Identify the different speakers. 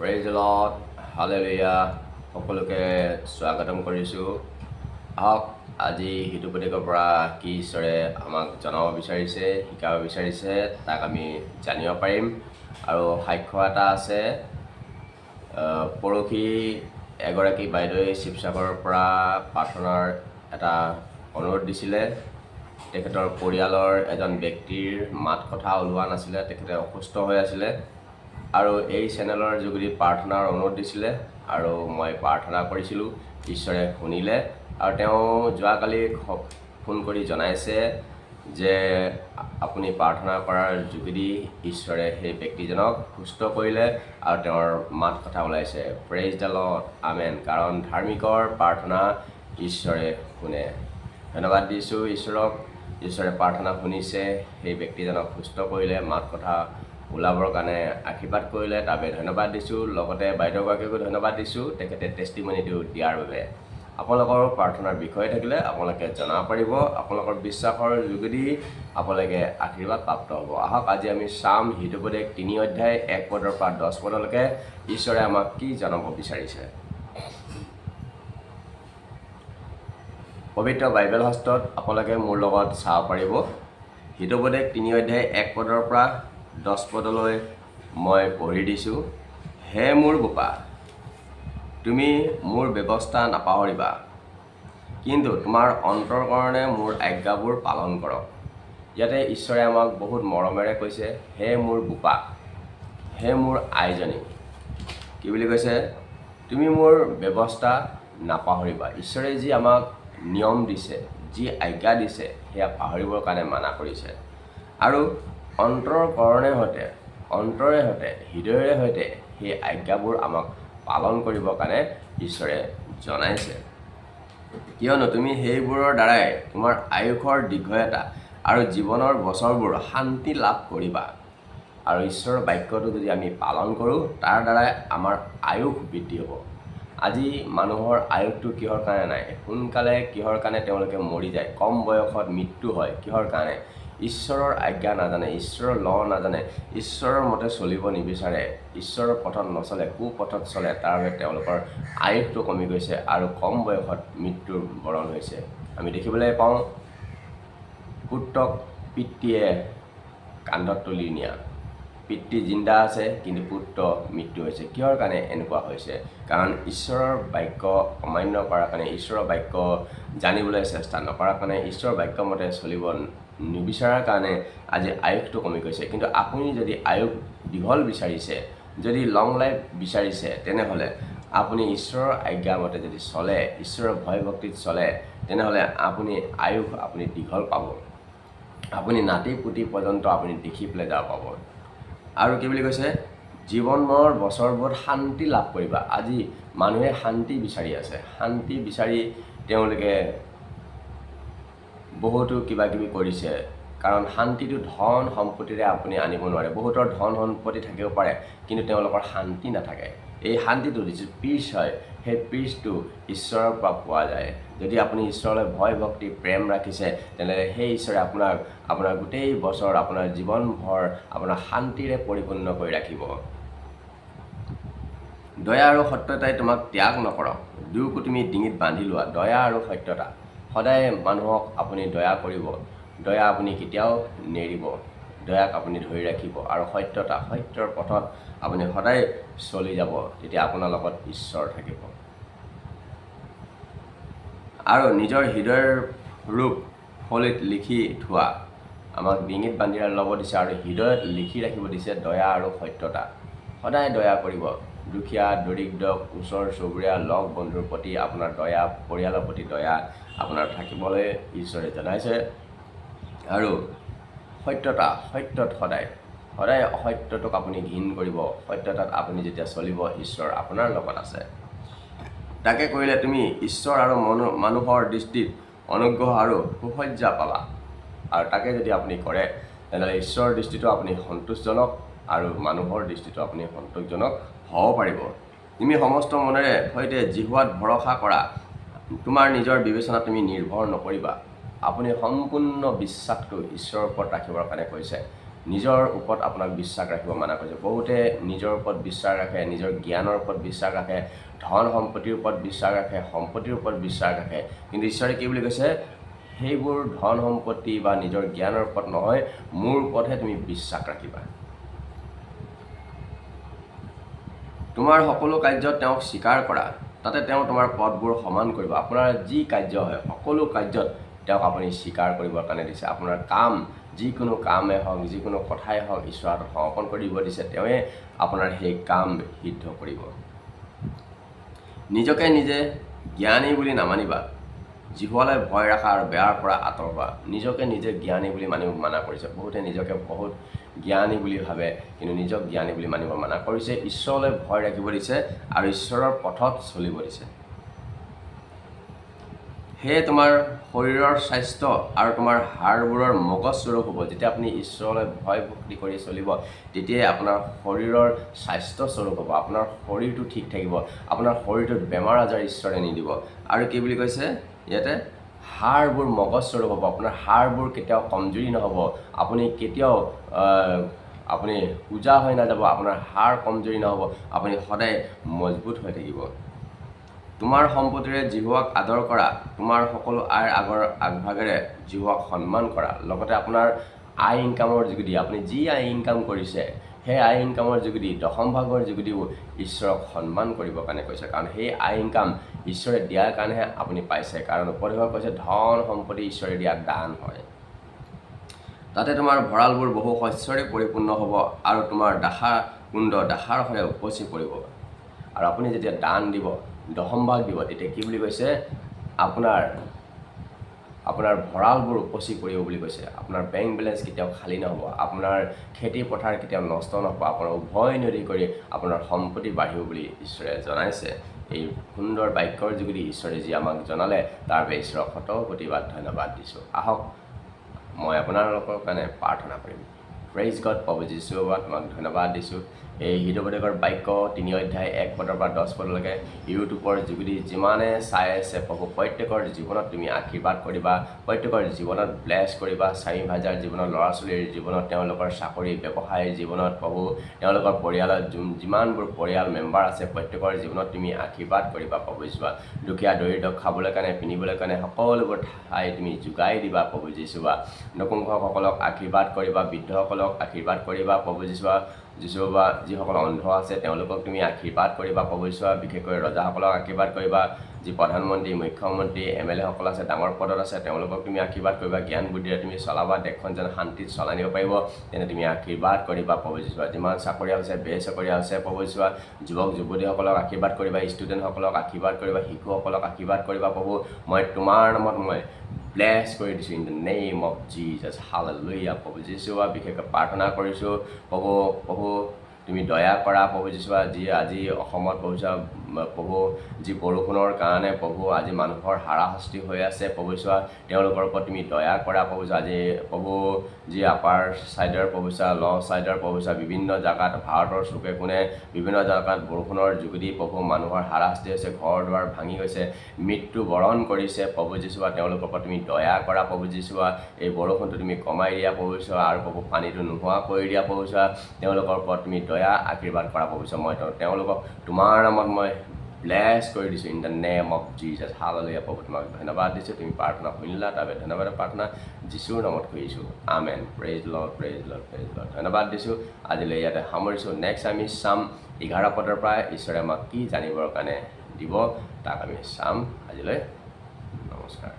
Speaker 1: Praise the lord, hallelujah. সকলোকে স্বাগতম কৰিছোঁ। আহক আজি হিতুপদেশৰ পৰা কি ঈশ্বৰে আমাক জনাব বিচাৰিছে, শিকাব বিচাৰিছে, তাক আমি জানিব পাৰিম। আৰু সাক্ষ্য এটা আছে। পৰহি এগৰাকী বাইদেৱে শিৱসাগৰৰ পৰা প্ৰাৰ্থনাৰ এটা অনুৰোধ দিছিলে। তেখেতৰ পৰিয়ালৰ এজন ব্যক্তিৰ মাত কথা ওলোৱা নাছিলে, তেখেতে অসুস্থ হৈ আছিলে আৰু এই চেনেলৰ যোগেদি প্ৰাৰ্থনাৰ অনুৰোধ দিছিলে আৰু মই প্ৰাৰ্থনা কৰিছিলোঁ। ঈশ্বৰে শুনিলে আৰু তেওঁ যোৱাকালি ফোন কৰি জনাইছে যে আপুনি প্ৰাৰ্থনা কৰাৰ যোগেদি ঈশ্বৰে সেই ব্যক্তিজনক সুস্থ কৰিলে আৰু তেওঁৰ মাত কথা ওলাইছে। প্ৰেইজ দ্য লৰ্ড, আমেন। কাৰণ ধাৰ্মিকৰ প্ৰাৰ্থনা ঈশ্বৰে শুনে। ধন্যবাদ দিছোঁ ঈশ্বৰক। ঈশ্বৰে প্ৰাৰ্থনা শুনিছে, সেই ব্যক্তিজনক সুস্থ কৰিলে, মাত কথা ওলাবৰ কাৰণে আশীৰ্বাদ কৰিলে, তাৰ বাবে ধন্যবাদ দিছোঁ। লগতে বাইদেউগৰাকীকো ধন্যবাদ দিছোঁ, তেখেতে টেষ্টিমনিটো দিয়াৰ বাবে। আপোনালোকৰ প্ৰাৰ্থনাৰ বিষয় থাকিলে আপোনালোকে জনাব পাৰিব। আপোনালোকৰ বিশ্বাসৰ যোগেদি আপোনালোকে আশীৰ্বাদ প্ৰাপ্ত হ'ব। আহক আজি আমি চাম হিতুপদেশ 3 অধ্যায় 1 পদৰ পৰা 10 পদলৈকে ঈশ্বৰে আমাক কি জনাব বিচাৰিছে। পবিত্ৰ বাইবেল শাস্ত্ৰত আপোনালোকে মোৰ লগত চাব পাৰিব। হিতুপদেশ 3 অধ্যায় 1 পদৰ পৰা 10 পদলৈ মই পঢ়ি দিছোঁ। হে মোৰ বোপা, তুমি মোৰ ব্যৱস্থা নাপাহৰিবা, কিন্তু তোমাৰ অন্তৰকৰণে মোৰ আজ্ঞাবোৰ পালন কৰক। ইয়াতে ঈশ্বৰে আমাক বহুত মৰমেৰে কৈছে, হে মোৰ বোপা, হে মোৰ আইজনী। কি বুলি কৈছে? তুমি মোৰ ব্যৱস্থা নাপাহৰিবা। ঈশ্বৰে যি আমাক নিয়ম দিছে, যি আজ্ঞা দিছে, সেয়া পাহৰিবৰ কাৰণে মানা কৰিছে। আৰু অন্তৰকৰণে সৈতে হৃদয়ৰে সৈতে সেই আজ্ঞাবোৰ আমাক পালন কৰিবৰ কাৰণে ঈশ্বৰে জনাইছে। কিয়নো তুমি সেইবোৰৰ দ্বাৰাই তোমাৰ আয়ুসৰ দীৰ্ঘতা আৰু জীৱনৰ বছৰবোৰ শান্তি লাভ কৰিবা। আৰু ঈশ্বৰৰ বাক্যটো যদি আমি পালন কৰোঁ, তাৰ দ্বাৰাই আমাৰ আয়ুস বৃদ্ধি হ'ব। আজি মানুহৰ আয়ুসটো কিহৰ কাৰণে নাই? সোনকালে কিহৰ কাৰণে তেওঁলোকে মৰি যায়? কম বয়সত মৃত্যু হয়। কিহৰ কাৰণে? ঈশ্বৰৰ আজ্ঞা নাজানে, ঈশ্বৰৰ ল নাজানে, ঈশ্বৰৰ মতে চলিব নিবিচাৰে, ঈশ্বৰৰ পথত নচলে, কুপথত চলে। তাৰ বাবে তেওঁলোকৰ আয়ুসটো কমি গৈছে আৰু কম বয়সত মৃত্যুৰ বৰণ হৈছে। আমি দেখিবলৈ পাওঁ পুত্ৰক পিতৃয়ে কান্ধত তুলি নিয়া। পিতৃ জিন্দা আছে, কিন্তু পুত্ৰ মৃত্যু হৈছে। কিহৰ কাৰণে এনেকুৱা হৈছে? কাৰণ ঈশ্বৰৰ বাক্য অমান্য কৰাৰ কাৰণে, ঈশ্বৰৰ বাক্য জানিবলৈ চেষ্টা নকৰাৰ কাৰণে, ঈশ্বৰৰ বাক্য মতে চলিব নিবিচাৰাৰ কাৰণে আজি আয়ুসটো কমি গৈছে। কিন্তু আপুনি যদি আয়ুস দীঘল বিচাৰিছে, যদি লং লাইফ বিচাৰিছে, তেনেহ'লে আপুনি ঈশ্বৰৰ আজ্ঞা মতে যদি চলে, ঈশ্বৰৰ ভয় ভক্তিত চলে, তেনেহ'লে আয়ুস আপুনি দীঘল পাব। আপুনি নাতি পুতি পৰ্যন্ত আপুনি দেখি পেলাই যাব পাব। আৰু কি বুলি কৈছে? জীৱনৰ বছৰবোৰত শান্তি লাভ কৰিবা। আজি মানুহে শান্তি বিচাৰি আছে। শান্তি বিচাৰি তেওঁলোকে বহুতো কিবা কিবি কৰিছে। কাৰণ শান্তিটো ধন সম্পত্তিৰে আপুনি আনিব নোৱাৰে। বহুতৰ ধন সম্পত্তি থাকিব পাৰে, কিন্তু তেওঁলোকৰ শান্তি নাথাকে। এই শান্তিটো যিটো পিচ হয়, সেই পিচটো ঈশ্বৰৰ পৰা পোৱা যায়। যদি আপুনি ঈশ্বৰলৈ ভয় ভক্তি প্ৰেম ৰাখিছে, তেনেহ'লে সেই ঈশ্বৰে আপোনাৰ গোটেই বছৰ, আপোনাৰ জীৱনভৰ আপোনাৰ শান্তিৰে পৰিপূৰ্ণ কৰি ৰাখিব। দয়া আৰু সত্যতাই তোমাক ত্যাগ নকৰক। দুয়োকো তুমি ডিঙিত বান্ধি লোৱা। দয়া আৰু সত্যতা। সদায় মানুহক আপুনি দয়া কৰিব। দয়া আপুনি কেতিয়াও নেৰিব। দয়াক আপুনি ধৰি ৰাখিব। আৰু সত্যৰ পথত আপুনি সদায় চলি যাব। তেতিয়া আপোনাৰ লগত ঈশ্বৰ থাকিব। আৰু নিজৰ হৃদয়ৰ ৰূপ ফলিত লিখি থোৱা। আমাক ডিঙিত বান্ধি ল'ব দিছে আৰু হৃদয়ত লিখি ৰাখিব দিছে দয়া আৰু সত্যতা। সদায় দয়া কৰিব। দুখীয়া, দৰিদ্ৰ, ওচৰ চুবুৰীয়া, লগ বন্ধুৰ প্ৰতি আপোনাৰ দয়া, পৰিয়ালৰ প্ৰতি দয়া আপোনাৰ থাকিবলৈ ঈশ্বৰে জনাইছে। আৰু সত্যত সদায় অসত্যটোক আপুনি ঘিণ কৰিব। সত্যতাত আপুনি যেতিয়া চলিব, ঈশ্বৰ আপোনাৰ লগত আছে। তাকে কৰিলে তুমি ঈশ্বৰ আৰু মানুহৰ দৃষ্টিত অনুগ্ৰহ আৰু সুসজ্জা পাবা। আৰু তাকে যদি আপুনি কৰে, তেনেহ'লে ঈশ্বৰৰ দৃষ্টিটো আপুনি সন্তোষজনক আৰু মানুহৰ দৃষ্টিটো আপুনি সন্তোষজনক হ'ব পাৰিব। তুমি সমস্ত মনেৰে সৈতে জিহুৱাত ভৰসা কৰা। তোমাৰ নিজৰ বিবেচনাত তুমি নিৰ্ভৰ নকৰিবা। আপুনি সম্পূৰ্ণ বিশ্বাসটো ঈশ্বৰৰ ওপৰত ৰাখিবৰ কাৰণে কৈছে। নিজৰ ওপৰত আপোনাক বিশ্বাস ৰাখিব মানা কৰিছে। বহুতে নিজৰ ওপৰত বিশ্বাস ৰাখে, নিজৰ জ্ঞানৰ ওপৰত বিশ্বাস ৰাখে, ধন সম্পত্তিৰ ওপৰত বিশ্বাস ৰাখে, সম্পত্তিৰ ওপৰত বিশ্বাস ৰাখে। কিন্তু ঈশ্বৰে কি বুলি কৈছে, সেইবোৰ ধন সম্পত্তি বা নিজৰ জ্ঞানৰ ওপৰত নহয়, মোৰ ওপৰতহে তুমি বিশ্বাস ৰাখিবা। তোমাৰ সকলো কাৰ্যত তেওঁক স্বীকাৰ কৰা, তাতে তেওঁ তোমাৰ পথবোৰ সমান কৰিব। আপোনাৰ যি কাৰ্য হয় সকলো কাৰ্যত তেওঁক আপুনি স্বীকাৰ কৰিবৰ কাৰণে দিছে। আপোনাৰ কাম, যিকোনো কামেই হওক, যিকোনো কথাই হওক, ঈশ্বৰৰ হাতত সমৰ্পণ কৰিব দিছে। তেওঁৱে আপোনাৰ সেই কাম সিদ্ধ কৰিব। নিজকে নিজে জ্ঞানী বুলি নামানিবা, জিহুৱালৈ ভয় ৰাখা আৰু বেয়াৰ পৰা আঁতৰবা। নিজকে নিজে জ্ঞানী বুলি মানিব মানা কৰিছে। বহুতে নিজকে বহুত জ্ঞানী বুলি ভাবে, কিন্তু নিজক জ্ঞানী বুলি মানিব মানা কৰিছে। ঈশ্বৰলৈ ভয় ৰাখিব দিছে আৰু ঈশ্বৰৰ পথত চলিব দিছে। সেয়ে তোমাৰ শৰীৰৰ স্বাস্থ্য আৰু তোমাৰ হাড়বোৰৰ মগজ স্বৰূপ হ'ব। যেতিয়া আপুনি ঈশ্বৰলৈ ভয় ভক্তি কৰি চলিব, তেতিয়াই আপোনাৰ শৰীৰৰ স্বাস্থ্য স্বৰূপ হ'ব। আপোনাৰ শৰীৰটো ঠিক থাকিব, আপোনাৰ শৰীৰটোত বেমাৰ আজাৰ ঈশ্বৰে নিদিব। আৰু কি বুলি কৈছে ইয়াতে, হাড়বোৰ মগজ স্বৰূপ হ'ব। আপোনাৰ হাড়বোৰ কেতিয়াও কমজুৰি নহ'ব, আপুনি কেতিয়াও আপুনি পূজা হৈ নাযাব, আপোনাৰ হাড় কমজুৰি নহ'ব, আপুনি সদায় মজবুত হৈ থাকিব। তোমাৰ সম্পত্তিৰে জিহুৱাক আদৰ কৰা, তোমাৰ সকলো আয়ৰ আগভাগেৰে জিহুৱাক সন্মান কৰা। লগতে আপোনাৰ আয় ইনকামৰ যোগেদি, আপুনি যি আয় ইনকাম কৰিছে, সেই আয় ইনকামৰ যোগেদি, দশম ভাগৰ যোগেদিও ঈশ্বৰক সন্মান কৰিবৰ কাৰণে কৈছে। কাৰণ সেই আয় ইনকাম ঈশ্বৰে দিয়াৰ কাৰণেহে আপুনি পাইছে। কাৰণ উপদেশক কৈছে ধন সম্পত্তি ঈশ্বৰে দিয়া দান হয়। তাতে তোমাৰ ভঁৰালবোৰ বহু শস্যৰে পৰিপূৰ্ণ হ'ব আৰু তোমাৰ দাখা কুণ্ড দাখাৰ সৰে উপচি পৰিব। আৰু আপুনি যেতিয়া দান দিব, দশম ভাগ দিব, তেতিয়া কি বুলি কৈছে, আপোনাৰ ভঁৰালবোৰ উপচি পৰিব বুলি কৈছে। আপোনাৰ বেংক বেলেঞ্চ কেতিয়াও খালী নহ'ব, আপোনাৰ খেতি পথাৰ কেতিয়াও নষ্ট নহ'ব, আপোনাৰ উভৈনদী কৰি আপোনাৰ সম্পত্তি বাঢ়িব বুলি ঈশ্বৰে জনাইছে। এই সুন্দৰ বাক্যৰ যোগেদি ঈশ্বৰে যি আমাক জনালে, তাৰ বাবে ঈশ্বৰক শতকোটিবাৰ ধন্যবাদ দিছোঁ। আহক মই আপোনালোকৰ কাৰণে প্ৰাৰ্থনা কৰিম। Praise god. প্ৰভু যীশু বাবা, তোমাক ধন্যবাদ দিছোঁ। এই হৃদয়বোধকৰ বাক্য 3 অধ্যায় 1 পদৰ পৰা 10 পদলৈকে ইউটিউবৰ যোগেদি যিমানে চাই আছে, প্ৰভু প্ৰত্যেকৰ জীৱনত তুমি আশীৰ্বাদ কৰিবা, প্ৰত্যেকৰ জীৱনত ব্লেছ কৰিবা। 4 হাজাৰ জীৱনত, ল'ৰা ছোৱালীৰ জীৱনত, তেওঁলোকৰ চাকৰি ব্যৱসায়ৰ জীৱনত, প্ৰভু তেওঁলোকৰ পৰিয়ালত যিমানবোৰ পৰিয়াল মেম্বাৰ আছে, প্ৰত্যেকৰ জীৱনত তুমি আশীৰ্বাদ কৰিবা। প্ৰভু যীশু, দুখীয়া দৰিদ্ৰক খাবলৈ কাৰণে, পিন্ধিবলৈ কাৰণে সকলোবোৰ ঠাই তুমি যোগাই দিবা। প্ৰভু যীশু, নপুংসকলক আশীৰ্বাদ কৰিবা, বৃদ্ধসকলক আশীৰ্বাদ কৰিবা। প্ৰভু যীশু, যিসকল অন্ধ আছে তেওঁলোকক তুমি আশীৰ্বাদ কৰিবা। প্ৰভু যীশু, বিশেষকৈ ৰজাসকলক আশীৰ্বাদ কৰিবা। যি প্ৰধানমন্ত্ৰী, মুখ্যমন্ত্ৰী, MLA সকল আছে, ডাঙৰ পদত আছে, তেওঁলোকক তুমি আশীৰ্বাদ কৰিবা। জ্ঞান বুদ্ধিৰে তুমি চলাবা, দেশখন যেন শান্তিত চলাই নিব পাৰিব, তেনে তুমি আশীৰ্বাদ কৰিবা। প্ৰভু যীশু, যিমান চাকৰিয়াল আছে, বেচাকৰিয়াল আছে, প্ৰভু যীশু, যুৱক যুৱতীসকলক আশীৰ্বাদ কৰিবা, ষ্টুডেণ্টসকলক আশীৰ্বাদ কৰিবা, শিশুসকলক আশীৰ্বাদ কৰিবা। প্ৰভু, মই তোমাৰ নামত মই ব্লেছ কৰি দিছোঁ in the name of Jesus, hallelujah. প্ৰভু যীশু, বিশেষকৈ প্ৰাৰ্থনা কৰিছোঁ। প্ৰভু তুমি দয়া কৰা। প্ৰভু যীশু, আজি অসমত প্ৰভু যি বৰষুণৰ কাৰণে প্ৰভু আজি মানুহৰ হাৰাশাস্তি হৈ আছে, প্ৰভু যীশু, তেওঁলোকৰ ওপৰত তুমি দয়া কৰা। প্ৰভু আজি যি আপাৰ ছাইডৰ প্ৰভু ল' ছাইডৰ প্ৰভু বিভিন্ন জেগাত, ভাৰতৰ চুকে কোণে বিভিন্ন জেগাত বৰষুণৰ যোগেদি প্ৰভু মানুহৰ হাৰাশাস্তি হৈছে, ঘৰ দুৱাৰ ভাঙি গৈছে, মৃত্যু বৰণ কৰিছে। প্ৰভু যীশু, তেওঁলোকৰ ওপৰত তুমি দয়া কৰা। প্ৰভু যীশু, এই বৰষুণটো তুমি কমাই দিয়া। প্ৰভু যীশু, আৰু প্ৰভু পানীটো নোহোৱা কৰি দিয়া। প্ৰভু যীশু, তেওঁলোকৰ ওপৰত তুমি দয়া আশীৰ্বাদ কৰা। প্ৰভু যীশু, মই তেওঁলোকক তোমাৰ নামত মই ব্লেছ কৰি দিছোঁ in the name of Jesus, hallelujah. প্ৰভু, তোমাক ধন্যবাদ দিছোঁ, তুমি প্ৰাৰ্থনা শুনিলা, তাৰ বাবে ধন্যবাদ। প্ৰাৰ্থনা যীশুৰ নামত কৰিছোঁ, amen. Praise Lord, praise Lord, praise Lord. ধন্যবাদ দিছোঁ। আজিলৈ ইয়াতে সামৰিছোঁ। নেক্সট আমি চাম 11 পদৰ পৰা ঈশ্বৰে আমাক কি জানিবৰ কাৰণে দিব, তাক আমি চাম। আজিলৈ নমস্কাৰ।